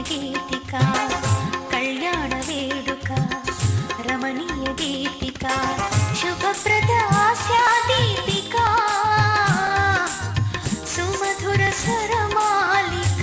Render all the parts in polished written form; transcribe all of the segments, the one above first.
గీతిక కళ్యాణ వేడుక రమణీయ గీతిక శుభప్రద ఆశా దీపిక సుమధుర స్వరమాలిక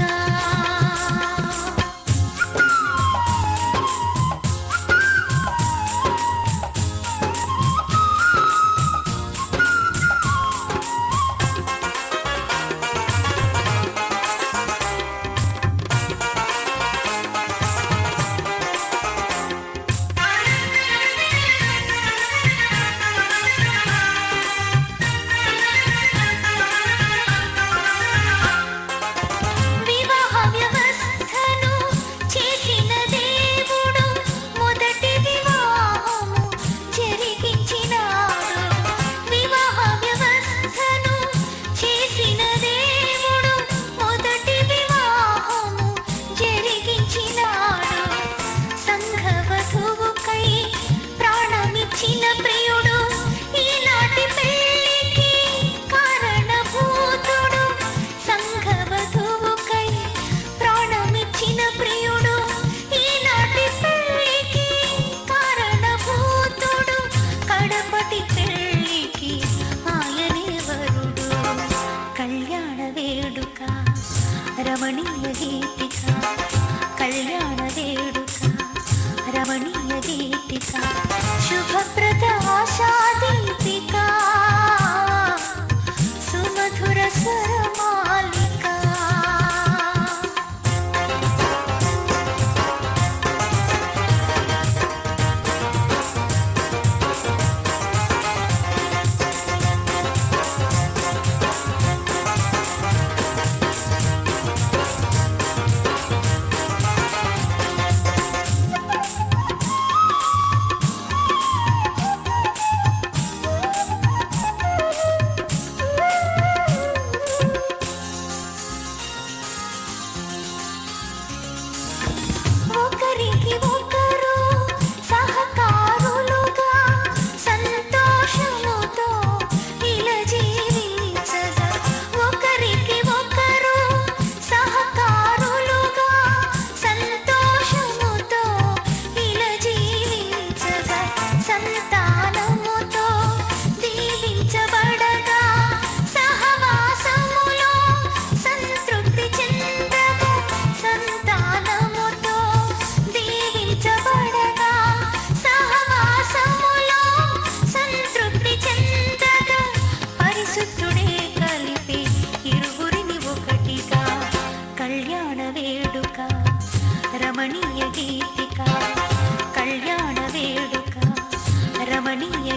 రమణీయ గీతిక కళ్యాణ వేడుక రమణీయ గీతిక శుభప్రద ఆశా దీపిక సుమధుర స్వరమాలిక రమణీయ గీతిక కళ్యాణ వేడుక రమణీయ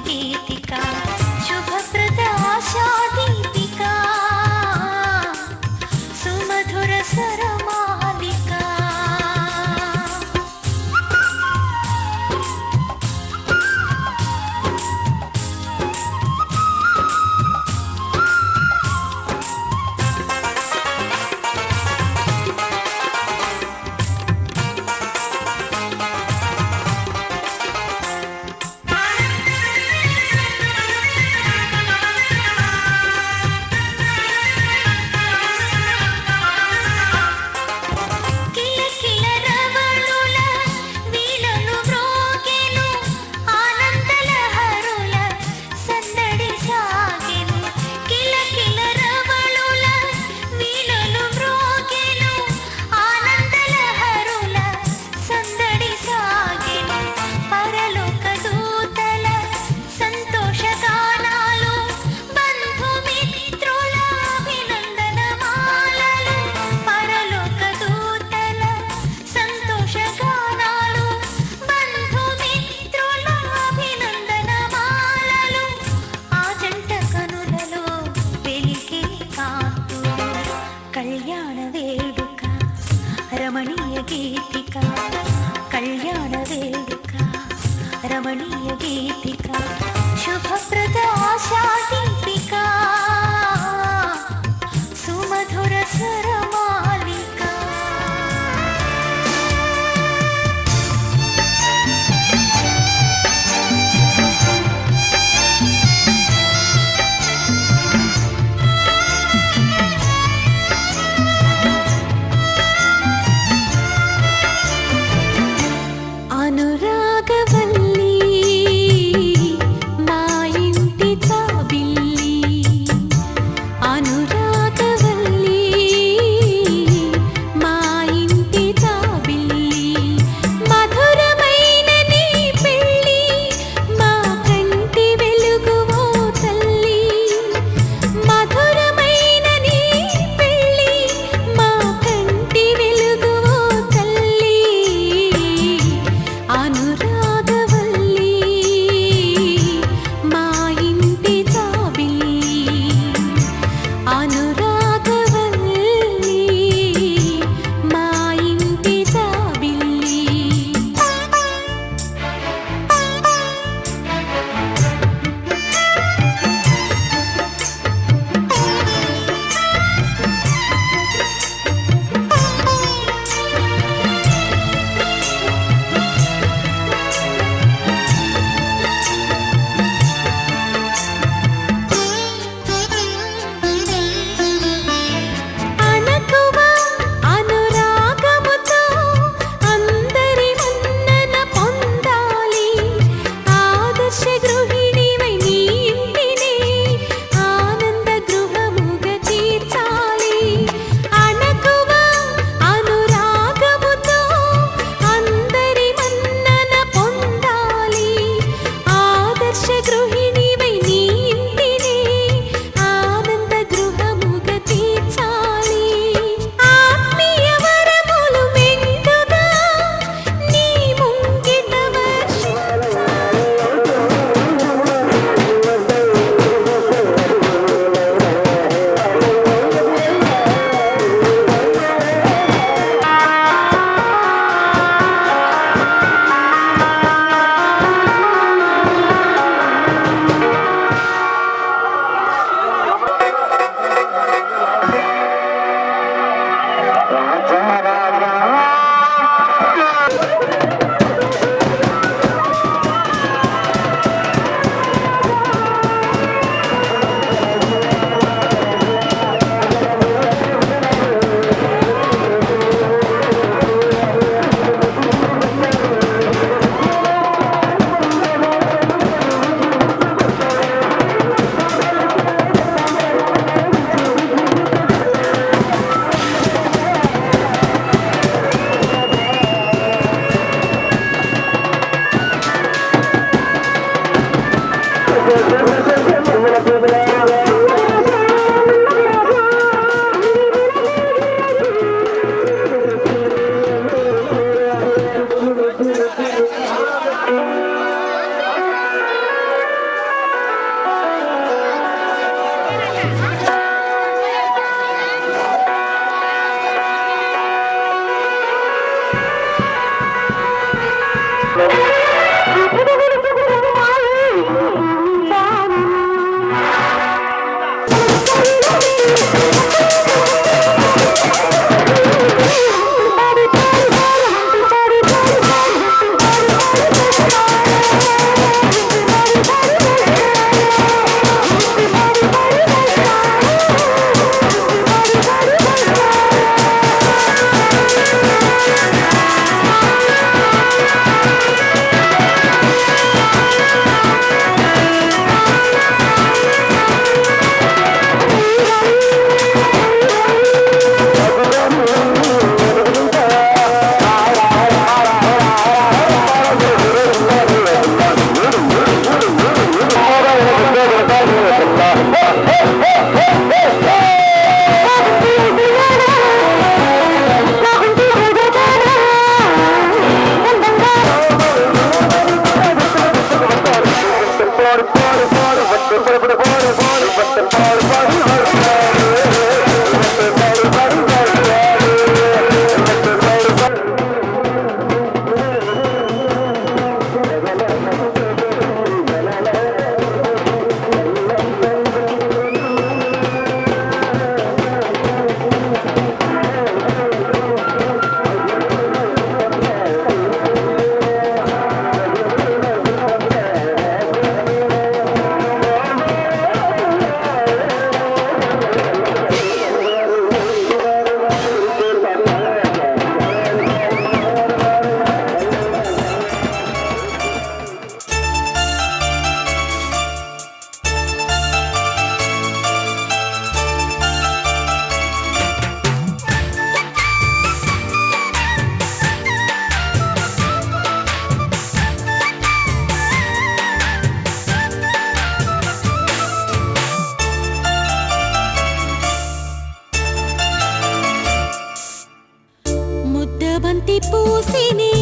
బంతి పూసిని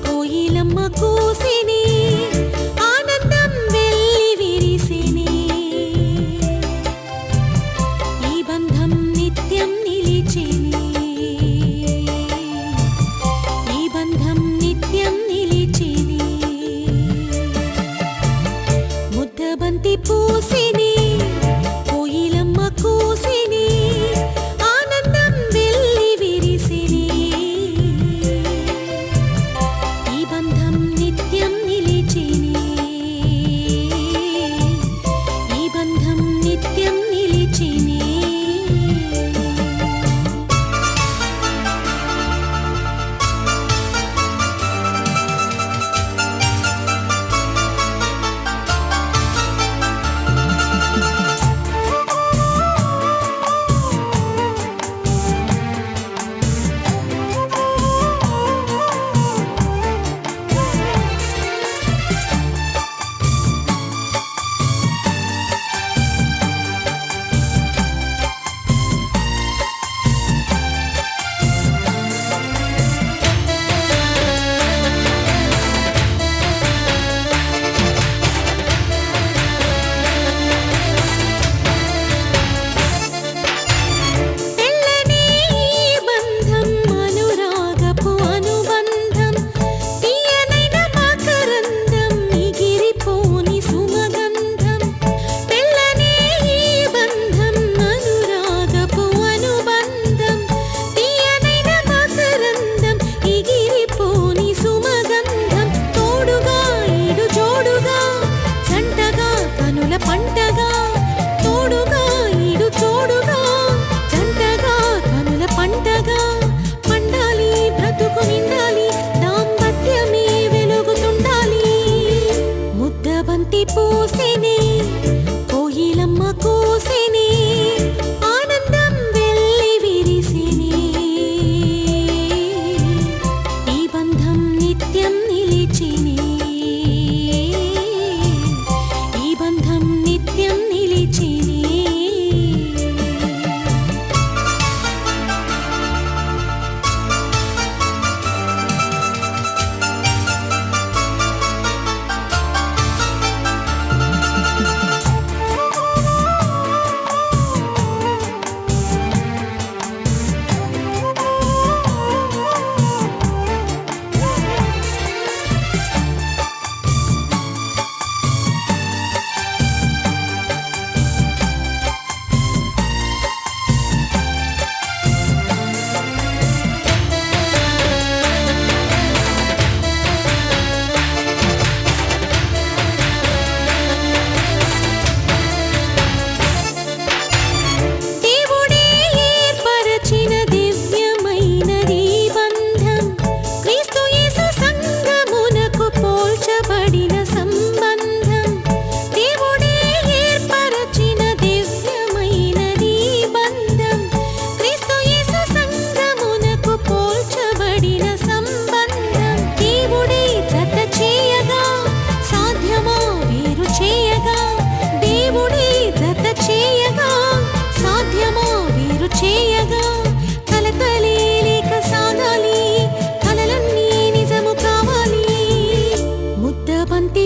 కోయిలమ్మ కూసిని ఆనందం వెల్లి విరిసిని ఈ బంధం నిత్యం నిలిచిని ఈ బంధం నిత్యం నిలిచిని ముద్ద బంతి పూసిని కోయిలమ్మ కూసిని బంతి పూసిని కోయిలమ్మ కూసిని ఆనందం వెల్లి విరిసిని ఈ బంధం నిత్యం నిలిచిని ఈ బంధం నిత్యం నిలిచిని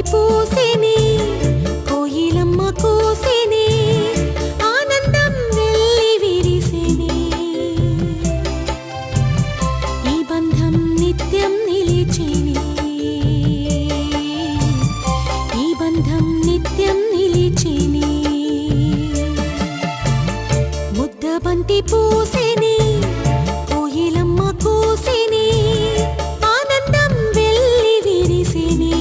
పూసిని కోయిలమ్మ కూసిని ఆనందం వెల్లి విరిసిని ఈ బంధం నిత్యం నిలిచిని ఈ బంధం నిత్యం నిలిచిని ముద్ద బంతి పూసిని కోయిలమ్మ కూసిని ఆనందం వెల్లి విరిసిని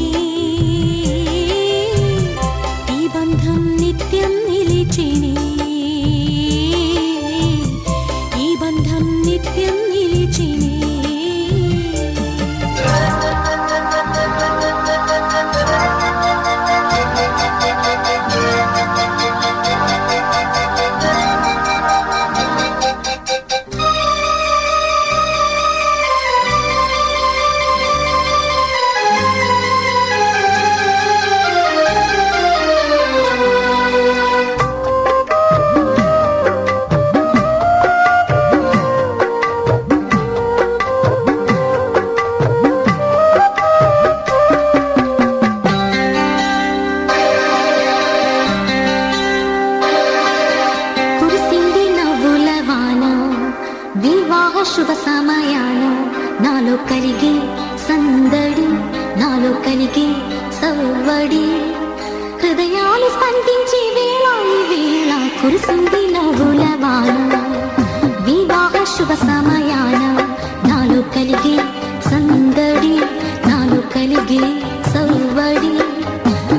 బంధం నిత్యం నిలిచిని ఈ బంధం నిత్యం నిలిచిని శుభ సమయాన నాలో కలిగే సందడి నాలో కలిగే సవ్వడి హృదయాలు స్పందించే వేళ ఈ వేళ కురిసింది నవ్వుల వాన వివాహ శుభ సమయాన నాలో కలిగే సందడి నాలో కలిగే సవ్వడి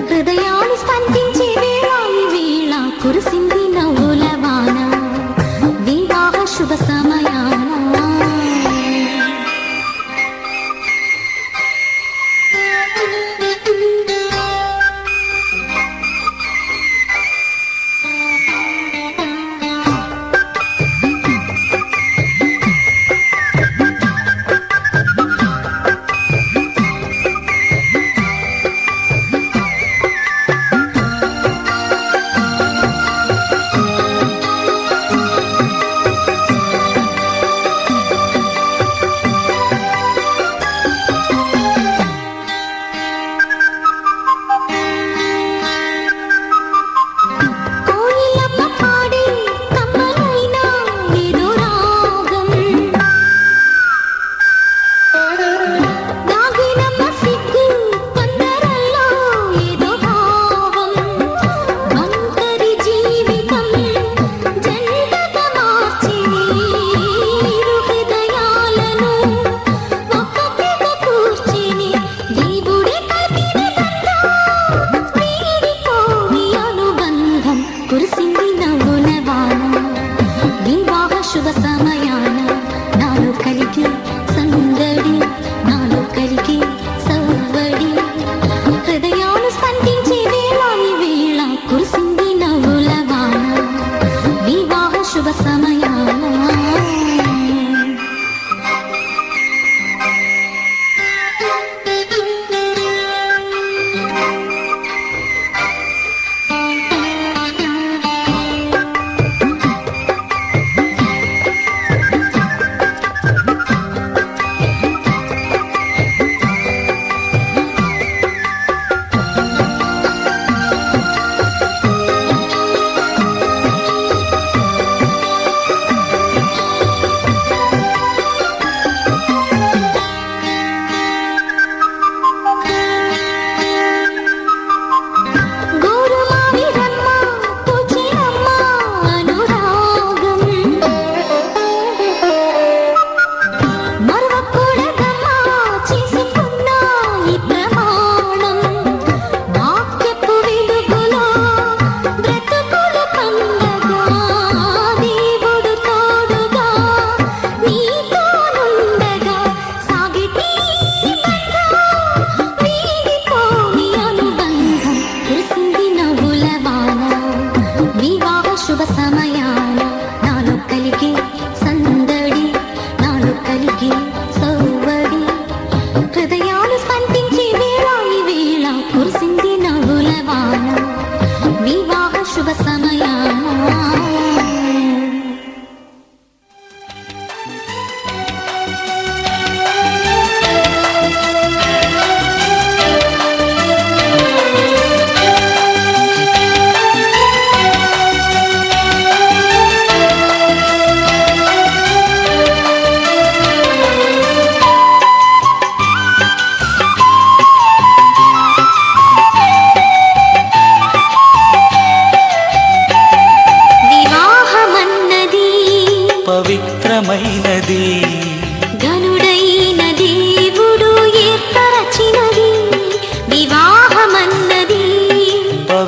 హృదయాలు స్పందించే వేళ ఈ వేళ కురిసింది నవ్వుల వాన వివాహ శుభ సమయాన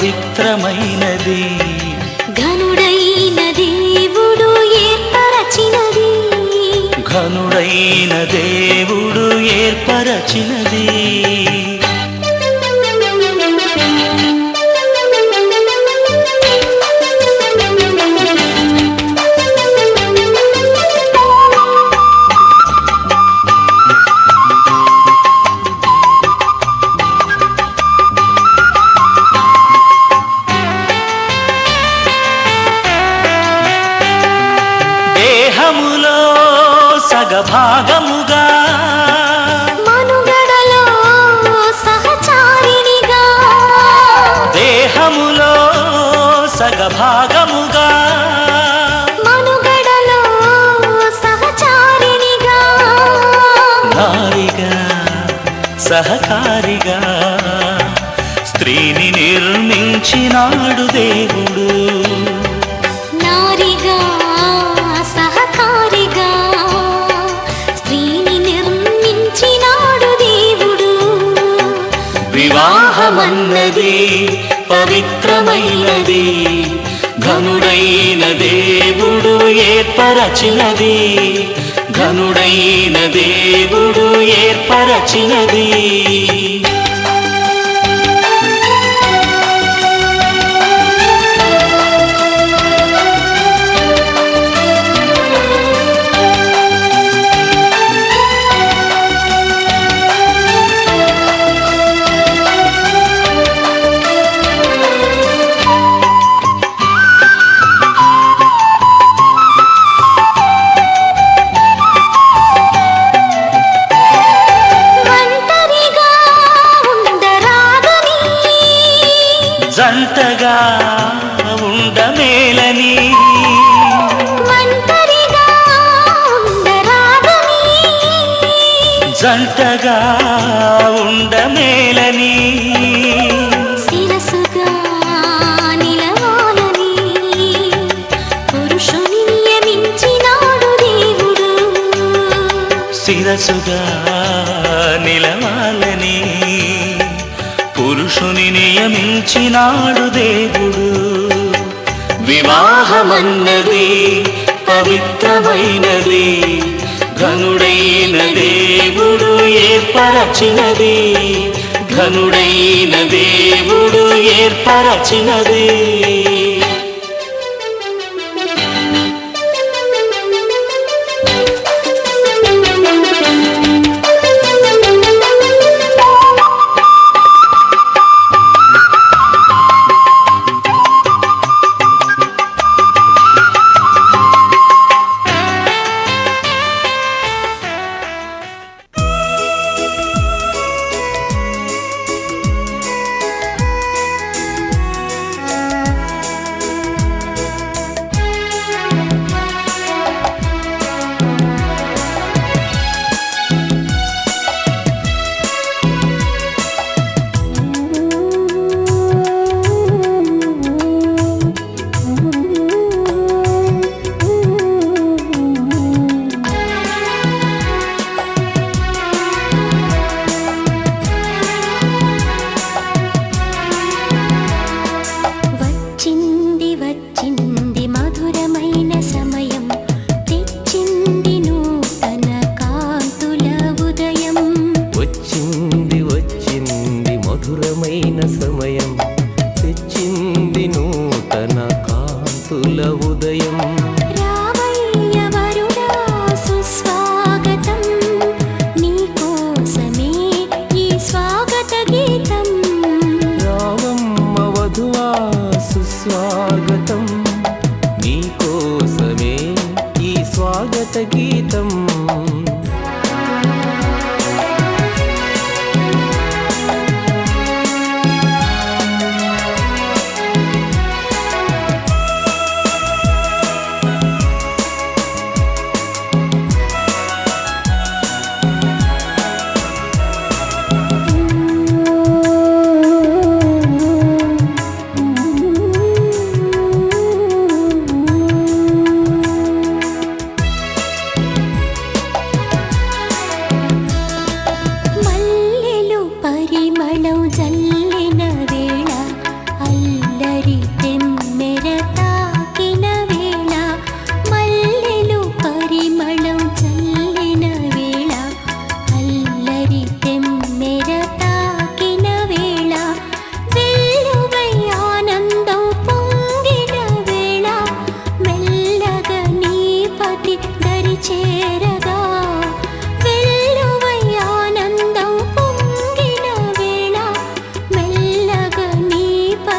పవిత్రమైనది. ఘనుడైన దేవుడు ఏర్పరచినది, ఘనుడైన దేవుడు ఏర్పరచినది. దేహములో సగభాగముగా, మనుగడలో సహచారిణిగా, దేహములో సగభాగముగా, మనుగడలో సహచారిణిగా, నారిగా సహకారిగా స్త్రీని నిర్మించినాడు దేవుడు. నారిగా సహకారిగా స్త్రీని నిర్మించినాడు దేవుడు. వివాహమన్నది పవిత్రమైనది, ఘనుడైన దేవుడు ఏర్పరచినది, ఘనుడైన దేవుడు ఏర్పరచినది. జంటగా ఉండమేలని, ఒంటరిగా ఉండరాదని, జంటగా ఉండమేలని, శిరసుగా నిలవాలని పురుషుని నియమించినాడు దేవుడు. శిరసుగా నిలవాలని పురుషుని నియమించినాడు దేవుడు. వివాహమన్నది పవిత్రమైనది, ఘనుడైన దేవుడు ఏర్పరచినది, ఘనుడైన దేవుడు ఏర్పరచినది.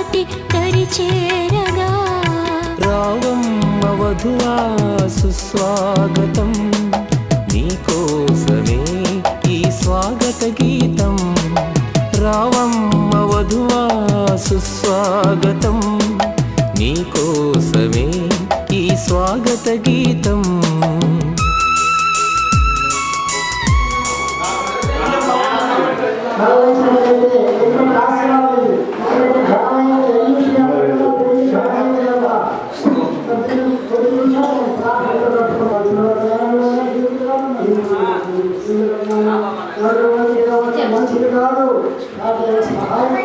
దాటి దరి చేరగా రావమ్మ వధువా సుస్వాగతం నీకోసమే ఈ స్వాగత గీతం రావమ్మ వధువా సుస్వాగతం నీకోసమే ఈ స్వాగత గీతం మంచిది కాదు సహాయం సహాయానికి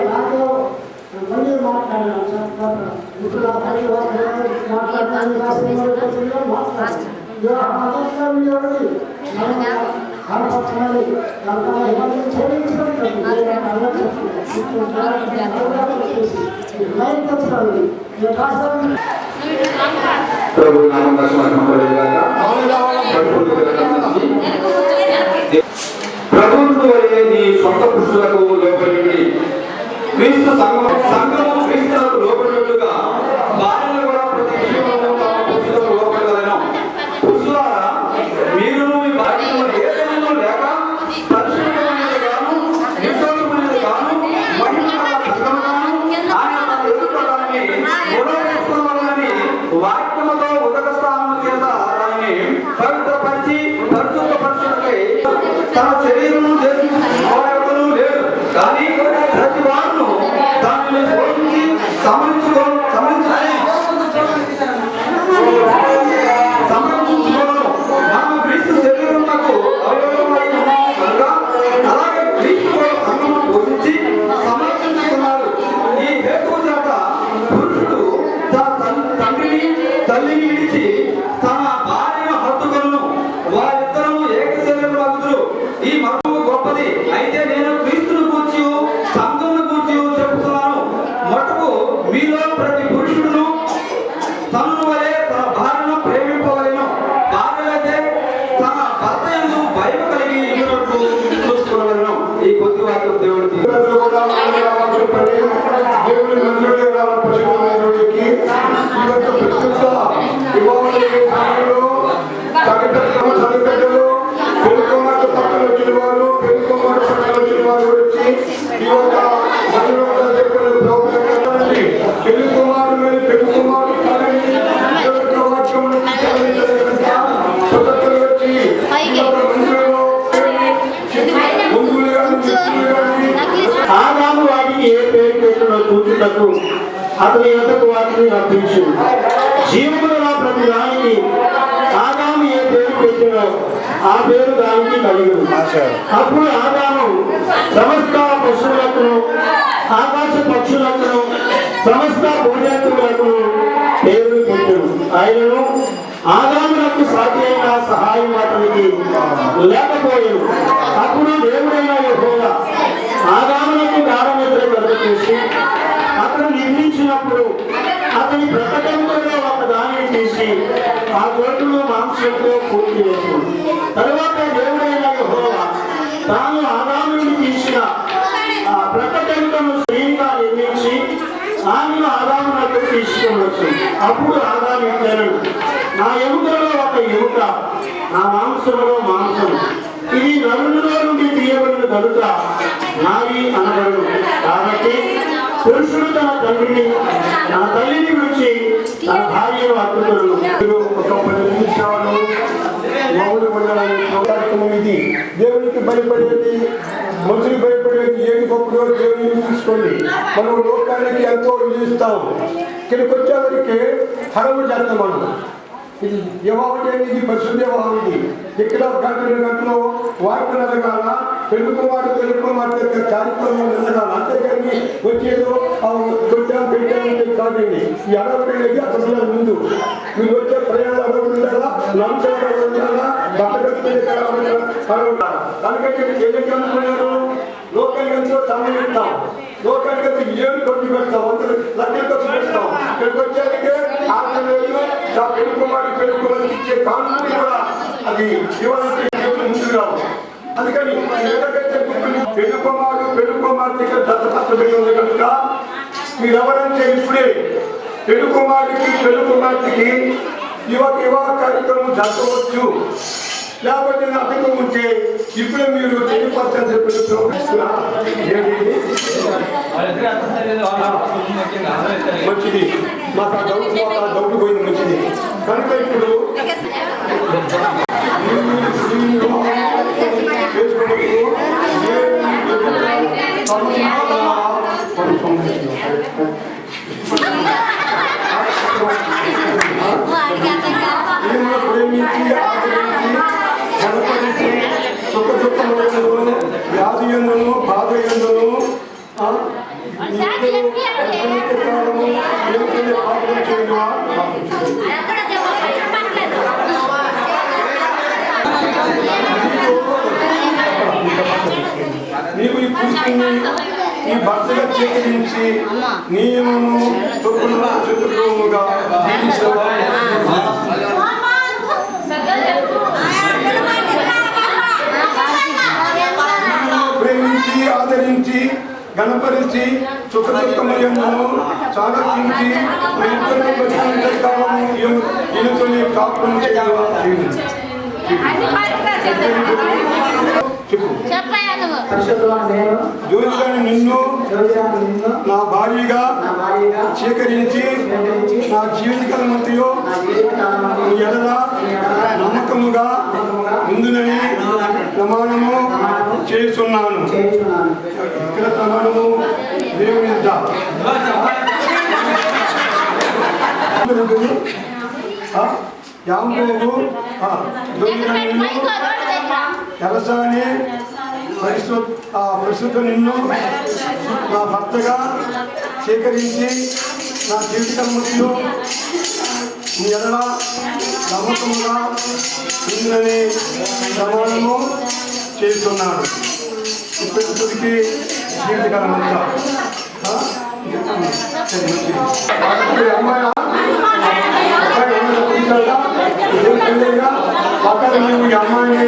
నాతో మళ్ళీ మాట్లాడాను ఇప్పుడు ప్రభు ప్రభుత్వ వలె నీ సొంత పురుషులకు లోపలి క్రీస్తు సంఘము క్రీస్తులకు లోపడినట్లుగా భార్యలు కూడా ప్రతి విషయంలో తమ పురుషులకు లోపడగలను. పురుషులారా మీరు మీ భార్యను ఏదైనా లేక పరిశుభ్రమైనది గాను నిర్దోషమైనది గాను మహిమగల సంఘము గాను ఆయన ఎదుర్కోవడాన్ని గుణపరుచుకోవాలని వాక్యముతో ఉదక స్థానము చేత దానిని పవిత్రపరిచి పరిశుద్ధపరచుటకై తన శరీరము అవయవములు లేదు కానీ ప్రతి వారును దానిని పోషించి సమరించుకోను మనం క్రీస్తు శరీరమునకు అవయవమై ఉన్నాము కనుక అలాగే క్రీస్తు కూడా సంఘమును పోషించి సమర్పించుకున్నారు. ఈ హేతువు చేత పురుషుడు తన తండ్రిని తల్లిని విడిచి తన భార్యను హత్తుకొనును, వారిద్దరూ ఏక శరీరము అగుదురు. ఈ మర్మము గొప్పది. అయితే నేను క్రీస్తును గూర్చి సంఘమును గూర్చి చెబుతున్నాను. మటుకు మీలో ప్రతి పురుషుడును తనను వలె తన భార్యను ప్రేమింపవలెను. భార్యలైతే తన భర్త యందు భయము కలిగి ఉన్నట్టు చూసుకోవలను. ఈ కొద్ది వాక్యం దేవుడికి ఆదాము వాటికి ఏ పేరు పెట్టినో చూచుటకు అతని యొద్దకు వాటిని రప్పించు. జీవముల ప్రతి దానికి ఆదాము ఏ పేరు పెట్టినో ఆ పేరు దానికి కలిగి. అప్పుడు ఆదాము సమస్త పశువులకు ఆకాశ పక్షులకు సమస్త భూజంతువులకు పేరు పెట్టాడు. ఆయనను ఆదాములకు సాటి అయిన సహాయం అతనికి లేకపోయాడు. అప్పుడు దేవుడైన యెహోవా ఆదాములకు గాఢనిద్ర కలుగచేసి అతను నిర్మించినప్పుడు అతని ప్రకటనలో ఒక దానిని తీసి ఆ చోటును మాంసంతో పూర్తి చేసింది. తరువాత దేవుడైన యెహోవా తాను ఆదాముని తీసిన ఆ ప్రకటనను స్త్రీగా నిర్మించి ఆమెను ఆదామునకు తీసుకువచ్చు. అప్పుడు ఆదాము ఇచ్చాడు, నా ఎముకలో ఒక ఎముక, నా మాంసంలో మాంసం, ఇది నరునిలో నుండి తీయబడిన కనుక నాది అనబడు. కాబట్టి పురుషుడు తన తండ్రిని తన తల్లిని విడిచి తన భార్యను హత్తుకొనును. ఒక 10 నిమిషాలు మౌన మండలం ఇది. దేవునికి భయపడేది, మనుషులు భయపడేది ఏది గొప్పదో దేవుని చూసుకోండి. మనం లోకానికి ఎంతో విధిస్తాం, ఇక్కడికి వచ్చేవరికి హడము చేస్తాం. మనం ఇది యెహోవా ఇది పరిశుద్ధ యెహోవా. ఇక్కడ గంటలో వార్తలు ఎదగాల, పెళ్ళికుమారు పెళ్ళికుమార్తె కార్యక్రమం ఎదగాల. అంతేకాని వచ్చేదో పెట్టాం కాదండి. ఈ అడవుడికి అసలు ముందు మీరు వచ్చే ప్రయాణాలు అడవులు ఉండాలా, లంచాలు అడవులు ఉండాలా, బట్టలు దానికంటే ఎందుకు అనుకున్నారు? లోకానికి ఎంతో సమయం ఇస్తాం, లోకానికి ఎంతో ఏడు ఖర్చు పెడతాం, అందరూ లక్షలు ఖర్చు పెడతాం. ఇక్కడికి వచ్చేందుకే పెళ్ళికుమారు పెళ్ళికుమారికి ఇచ్చే కానుకలు కూడా అది ఇవ్వాలంటే ముందు రావు. అందుకని పెళ్లి కుమార్తెకి దత్తపత్రమై ఉంది కనుక మీరెవరంటే ఇప్పుడే పెళ్లి కుమార్తెకి వివాహ కార్యక్రమం జరగవచ్చు. లేకపోతే అధికం ఉంటే ఇప్పుడే మీరు తెలియపరచని మంచిది. మాకు ఆ డౌట్ పోయింది మంచిది. కనుక ఇప్పుడు ప్రేమించి ఆదరించి సుఖ దుఃఖములను వ్యాధి ఎందును బాధ ఎందును పాపం చేయవా నీవు ఈ పురుషుని ఈ భర్తగా చేకరించి నియమము చొప్పున చతుర్ముగా ప్రేమించి ఆదరించి గణపరించి సుఖ దుఃఖములను చాలకించి ఈయనతోనే కాపురం జ్యోతిగాని నిన్ను నా భార్యగా స్వీకరించి నా జీవితకాలమంతయు ఎడల నమ్మకముగా ముందునని ప్రమాణము చేస్తున్నాను. ఇక్కడ ప్రమాణము దేవుని ఎలసాని పరిశుద్ధ నిన్ను నా భర్తగా స్వీకరించి నా జీవితములో నీ ఎడల నమ్మకముగా ఉందని ప్రమాణము చేస్తున్నాను. ఇప్పటికి జీవితకాలం అంతా అమ్మాయిని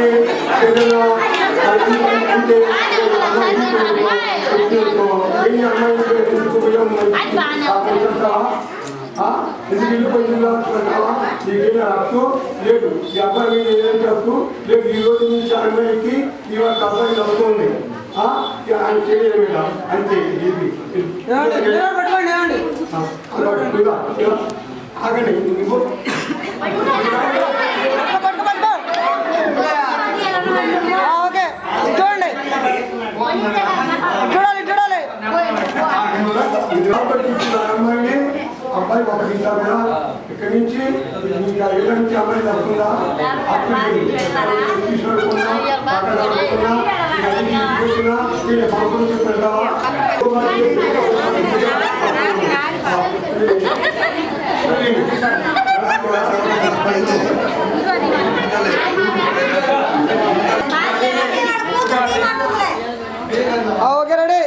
ఎందుకు వెళ్ళిపోయిందా నీకేనా హక్కు లేదు. ఈ అబ్బాయి మీద ఏదైతే హక్కు లేదు. ఈ రోజు నుంచి అమ్మాయికి ఇవాళ అబ్బాయి నమ్ముతుంది ఆయన చేయడం మీద అంతే. ఆగండి అమ్మాయిని అబ్బాయి పంపించారా ఇక్కడి నుంచి ఏళ్ళ నుంచి అమ్మాయి తప్పుతుందా పంపడం చెప్పావా ఓకే రెడీ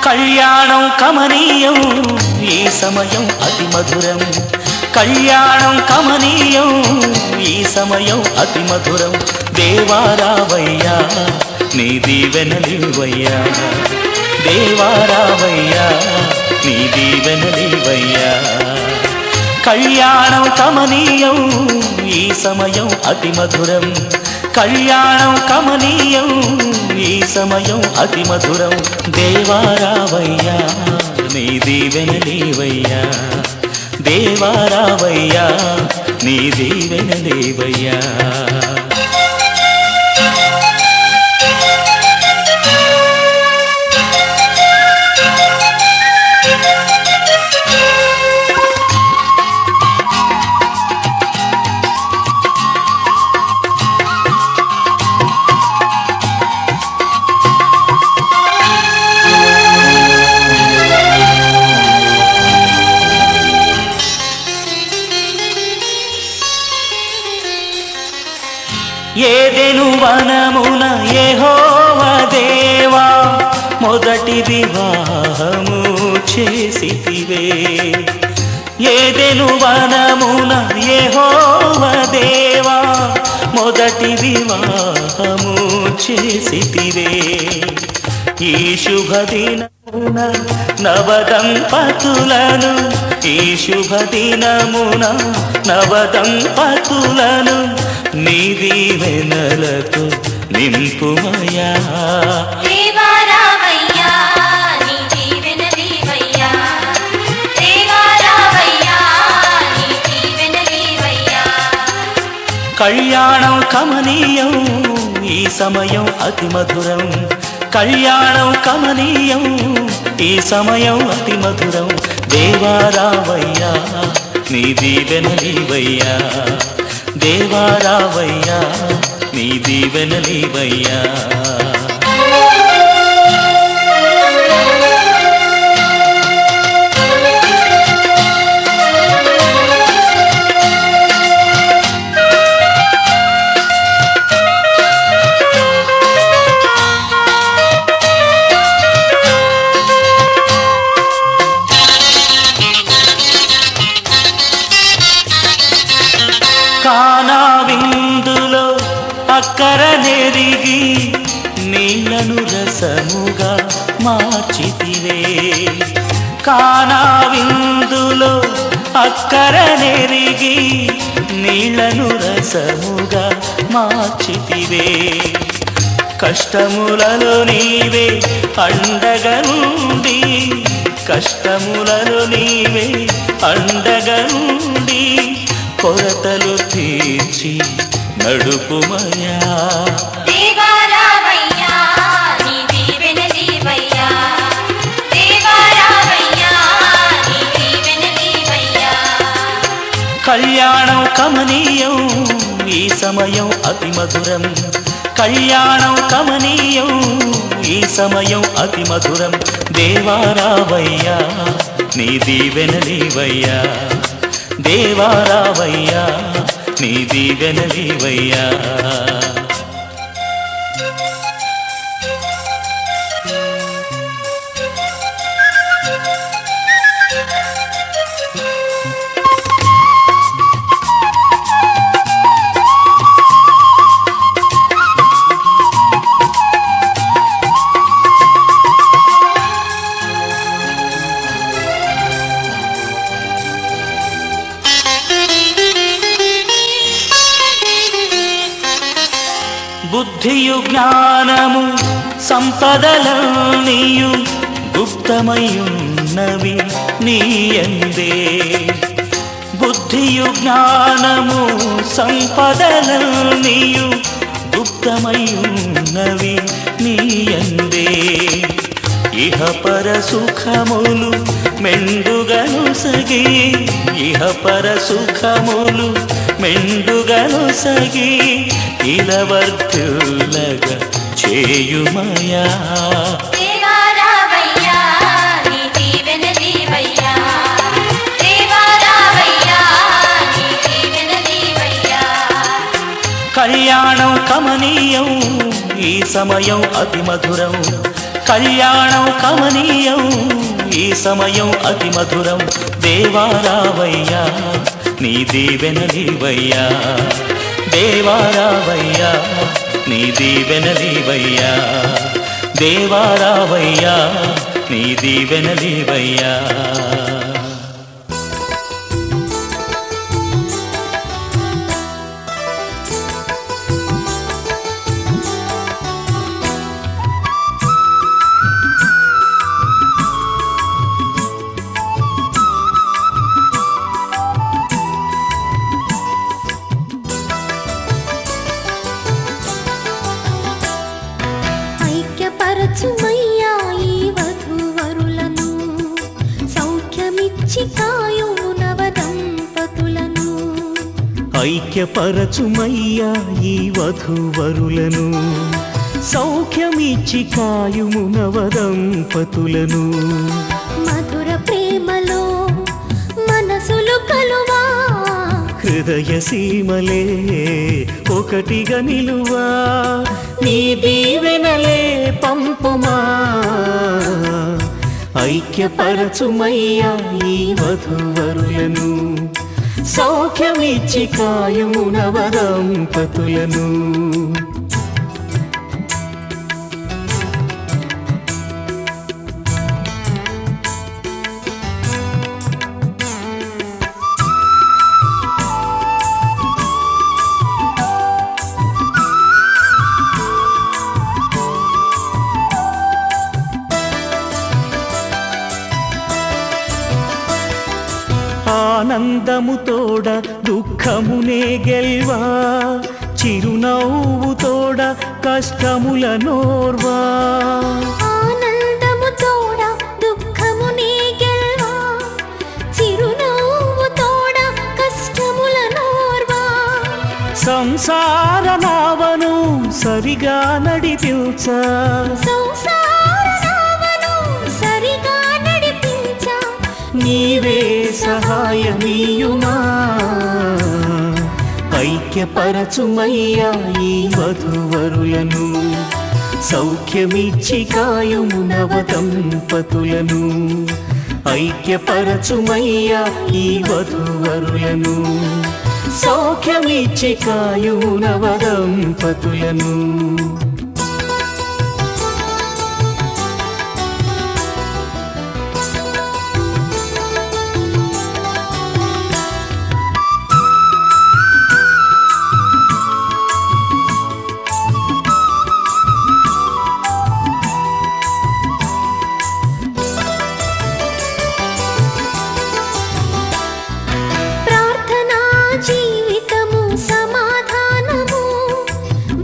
కళ్యాణం కమనీయం ఈ సమయం అతి మధురం కళ్యాణం కమనీయం ఈ సమయం అతి మధురం దేవారావయ్యా నీ దీవెనలివయ్యా దేవారావయ్యా నీ దీవెనలివయ్యా కళ్యాణం కమనీయం ఈ సమయం అతి మధురం కళ్యాణం కమనీయం ఈ సమయం అతి మధురం దేవారావయ్యా నీ దీవెనలివయ్యా దేవారావయ్యా నీ దీవెనలివయ్యా ఏదెను వనమున యెహోవా దేవా మొదటి వివాహము చేసితివే ఏదెను వనమున యెహోవా దేవా మొదటి వివాహము చేసితివే ఈ శుభదినమున నవదంపతులను ఈ శుభదినమున నవదంపతులను నీ దీవెనలతో నింపుమయా దేవారావయ్యా నీ దీవెనలివయ్యా దేవారావయ్యా నీ దీవెనలివయ్యా కళ్యాణం కమనీయం ఈ సమయం అతి మధురం కళ్యాణం కమనీయం ఈ సమయం అతి మధురం దేవారావయ్యా నీ దీవెనలివయ్యా దేవారావయ్యా నీ దీవెనలివయ్యా కానా విందులో అక్కర నెరిగి నీళ్లను రసముగా మార్చితివే కానా విందులో అక్కర నెరిగి నీళ్లను రసముగా మార్చితివే కష్టములలో నీవే అండగా నుండి కష్టములలో నీవే అండగా నుండి కొరతలు తీర్చి నడుపుమయా దేవారావయ్యా నీ దీవెనలివయ్యా దేవారావయ్యా నీ దీవెనలివయ్యా కళ్యాణం కమనీయం ఈ సమయం అతి మధురం కళ్యాణం కమనీయం ఈ సమయం అతి మధురం దేవారావయ్యా నీ దీవెనలివయ్యా దేవారావయ్యా నీ దీవెనలివయ్యా బుద్ధియు జ్ఞానము సంపదలన్నీయు గుప్తమయున్నవి నీయందే బుద్ధియు జ్ఞానము సంపదలన్నీయు గుప్తమయున్నవి నీయందే ఇహ పర సుఖములు మెండుగను సగి ఇహ పర సుఖములు మెండుగను సగి ఇలవర్తులగా చేయుమయా దేవారావయ్యా నీ దీవెనలివయ్యా దేవారావయ్యా నీ దీవెనలివయ్యా కళ్యాణం కమనీయం ఈ సమయం అతి మధురం కళ్యాణం కమనీయం ఈ సమయం అతి మధురం దేవారావయ్యా నీ దీవెనలివయ్యా దేవారావయ్యా నీ దీవెనలివయ్యా దేవారావయ్యా నీ దీవెనలివయ్యా ఐక్యపరచుమయ్యా ఈ వధూవరులను సౌఖ్యమిచ్చి కాయుము నవదంపతులను ఐక్యపరచుమయ్యా ఈ వధూవరులను సౌఖ్యమిచ్చి కాయుము నవదంపతులను మధుర ప్రేమలో మనసులు కలువా హృదయ సీమలే ఒకటిగా నిలువా నీ దీవెనలే పంపుమా ఐక్యపరచుమయ్యా ఈ వధూవరులను సౌఖ్యమిచ్చి కాయుము నవదంపతులను ఆనందము తోడ దుఃఖమునే గెల్వా చిరునవ్వు తోడ కష్టముల నోర్వా ఆనందము తోడ దుఃఖమునే గెల్వా చిరునవ్వు తోడ కష్టముల నోర్వా సంసార నావను సరిగా నడిపించా సంసార నావను సరిగా నడిపించా నీవే సహాయమీయుమా ఐక్యపరచుమయ్యా ఈ వధూవరులను సౌఖ్యమిచ్చి కాయుము నవదంపతులను ఐక్యపరచుమయ్యా ఈ వధూవరులను సౌఖ్యమిచ్చి కాయుము నవదంపతులను ప్రార్థనా జీవితము సమాధానము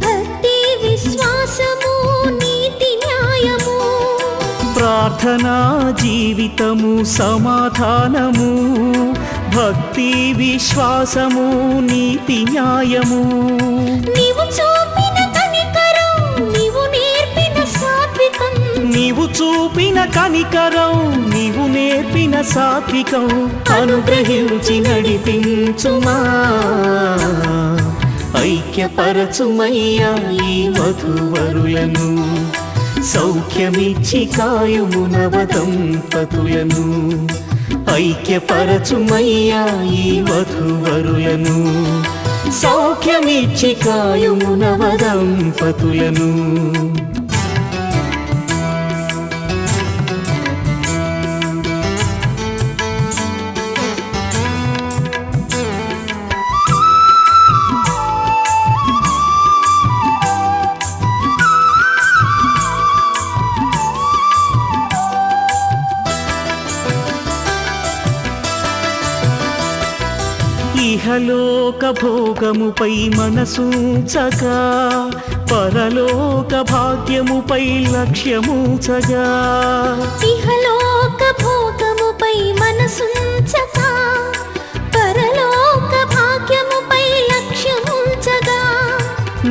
భక్తి విశ్వాసము నీతి న్యాయము ప్రార్థనా జీవితము సమాధానము భక్తి విశ్వాసము నీతి న్యాయము నీవు చూపిన కనికరం నీవు నేర్పిన సాత్వికం నీవు చూపిన కనికరం నీవు నేర్పిన సాత్వికం అనుగ్రహించి నడిపించుమా ఐక్యపరచుమయ్యా ఈ వధూవరులను సౌఖ్యమిచ్చి కాయుము నవదంపతులను ఐక్యపరచుమయ్యా ఈ వధూవరులను సౌఖ్యమిచ్చి కాయుము నవదంపతులను ఇహలోక భోగముపై మనసూచగా పరలోక భాగ్యముపై లక్ష్యమూచగా ఇహలోక భోగముపై మనసుంచగా పరలోక భాగ్యముపై లక్ష్యముంచగా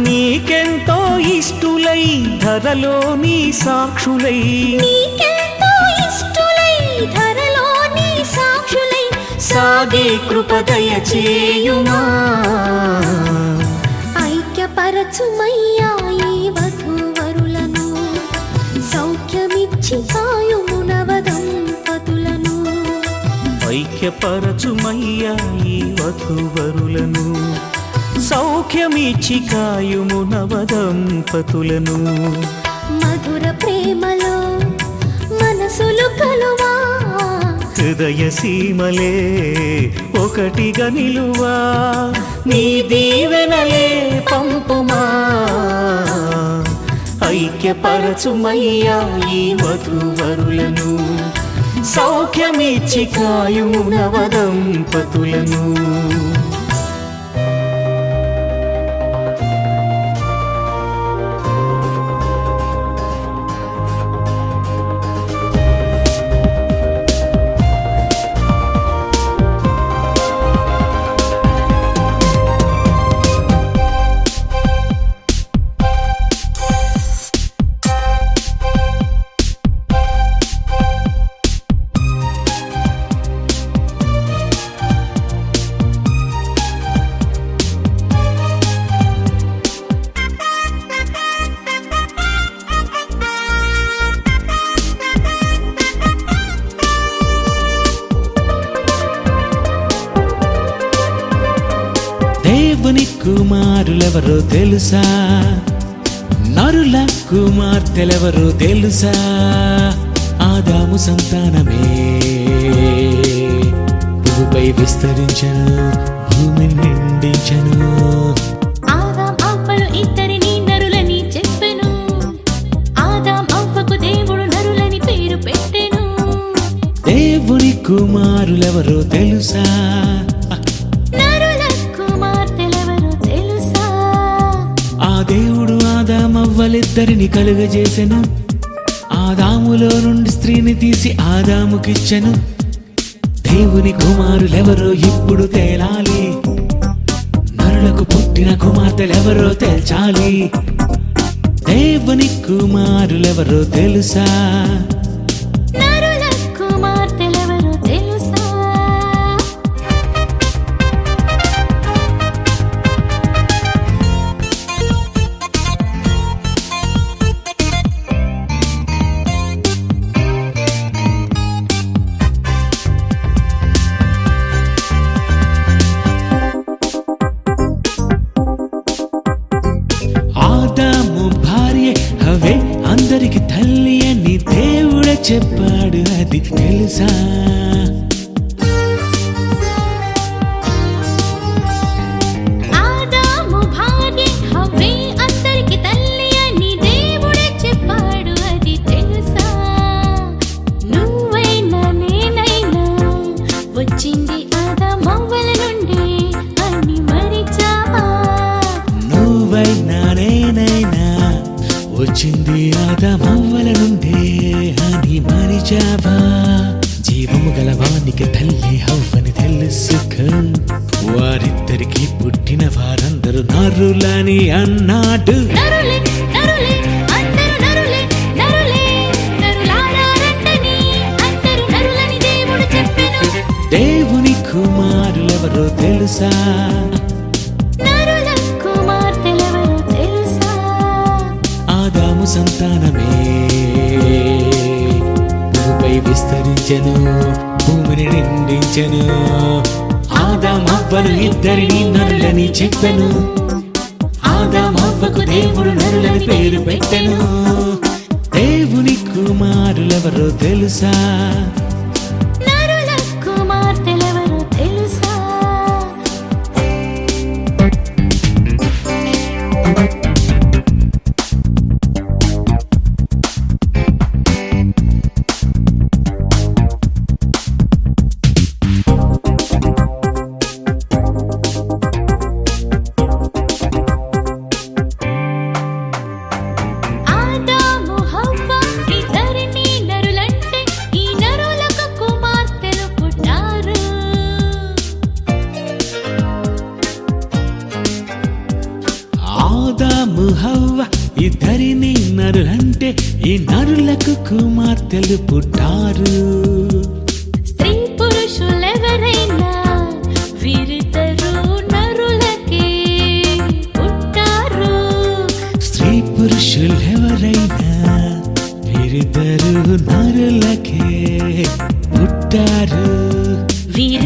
నీకెంతో ఇష్టులై ధరలోని సాక్షులై నీకెంతో ఇష్టులై ధరలోని సాక్షులై సాగే కృపదయ చేయుమా ఐక్యపరచుమయ్యా ఈ వధూవరులను సౌఖ్యం ఐక్యపరచుమయ్యా ఈ వధూవరులను, సౌఖ్యమిచ్చి కాయుము నవదంపతులను. మధుర ప్రేమలో మనసులు కలువా, హృదయ సీమలే ఒకటిగా నిలువా, నీ దీవెనలే పంపుమా. ఐక్యపరచుమయ్యా ఈ వధూవరులను, సౌఖ్యమిచ్చి కాయుము నవదంపతులను. దేవుని కుమారులెవరో తెలుసా, నరుల కుమార్తెలెవరో తెలుసా. ఆదాము సంతానమే భూమిపై విస్తరించను, భూమిని నిండించను. ఆదాం అవ్వలు ఇద్దరిని నరులని చెప్పెను, ఆదాం అవ్వకు దేవుడు నరులని పేరు పెట్టెను. దేవుని కుమారులెవరో తెలుసా, ఆ దేవుడు ఆదామవ్వలిద్దరిని కలుగజేసెను. ఆదాములో నుండి స్త్రీని తీసి ఆదాముకిచ్చెను. దేవుని కుమారులెవరో ఇప్పుడు తేలాలి, నరులకు పుట్టిన కుమార్తెలెవరో తేల్చాలి. దేవుని కుమారులెవరో తెలుసా, ఆదాము భార్య హవ్వే అందరికి తల్లి అని దేవుడే చెప్పాడు, అది తెలుసా. ఆదాము భార్య హవ్వే అందరికి తల్లి అని దేవుడే చెప్పాడు, అది తెలుసా. నువ్వైనా నేనైనా వచ్చింది ఆదామవ్వల నుండి అని మరిచావా. నువ్వైనా నేనైనా వచ్చింది ఆదామవ్వల నుండే అని మరిచావా. జీవము గలవానికి తల్లి హవ్వని తెలుసుకో, వారిద్దరికి పుట్టిన వారందరూ నరులని అన్నాడు. నరులే నరులే అందరూ నరులే, నరులే నరులారారంటని అందరూ నరులని దేవుడు చెప్పెను. దేవుని కుమారులెవరో తెలుసా, నరుల కుమార్తెలెవరో తెలుసా. ఆదాము సంతానమే భూమిపై విస్తరించెను, భూమిని నిండించెను. ఆదామవ్వలు ఇద్దరిని నరులని చెప్పెను. ఆదామవ్వకు దేవుడు నరులని పేరు పెట్టెను. దేవుని కుమారులెవరో తెలుసా, నరుల కుమార్తెలెవరో తెలుసా. ఆదాము హవ్వ ఇద్దరిని నరులంటే ఈ నరులకు కుమార్తెలు పుట్టారు. ఆదాము హవ్వ ఇద్దరిని నరులంటే ఈ నరులకు కుమార్తెలు పుట్టారు. స్త్రీ పురుషులెవరైనా వీరిద్దరూ నరులకే పుట్టారు. స్త్రీ పురుషులెవరైనా వీరిద్దరు నరులకే పుట్టారు. వీరి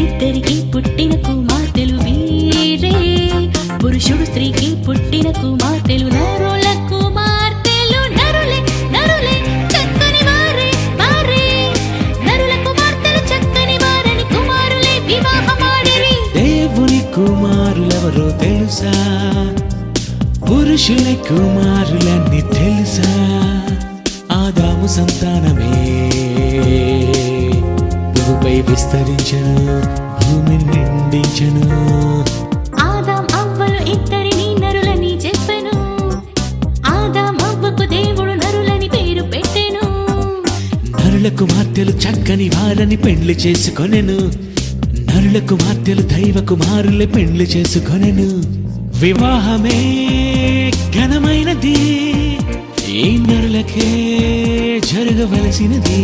స్త్రీకి పుట్టిన కుమార్తెలు నరుల కుమార్తెలు నరులే నరులే చక్కని వారే వారే నరుల కుమార్తెలు చక్కని వారని కుమారులే వివాహమాడిరి. దేవుని కుమారులెవరో తెలుసా? పురుషుల కుమారులన్నీ తెలుసా? ఆదాము సంతానమే భూమిపై విస్తరించను, భూమిని నిండించను. ఆదాం అవ్వలు ఇద్దరిని నరులని చెప్పెను. ఆదాం అవ్వకు దేవుడు నరులని పేరు పెట్టెను. నరుల కుమార్తెలు చక్కని వారని పెండ్లి చేసుకొనెను. నరుల కుమార్తెలు దైవ కుమారులే పెండ్లి చేసుకొనెను. వివాహమే ఘనమైనది, ఈ నరులకే జరగవలసినది.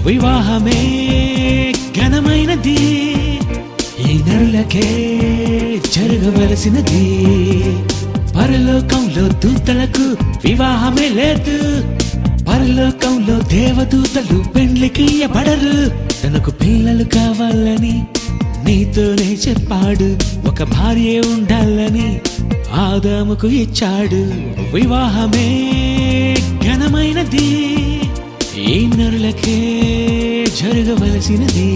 వివాహమే ఘనమైనది, ఈ నరులకే జరగవలసినది. పరలోకంలో దూతలకు వివాహమే లేదు. పరలోకంలో దేవదూతలు పెండ్లికి ఇయ్యబడరు. తనకు పిల్లలు కావాలని నీతోనే చెప్పాడు. ఒక భార్య ఉండాలని ఆదాముకు ఇచ్చాడు. వివాహమే ఘనమైనది, ఈ నరులకే జరగవలసినది.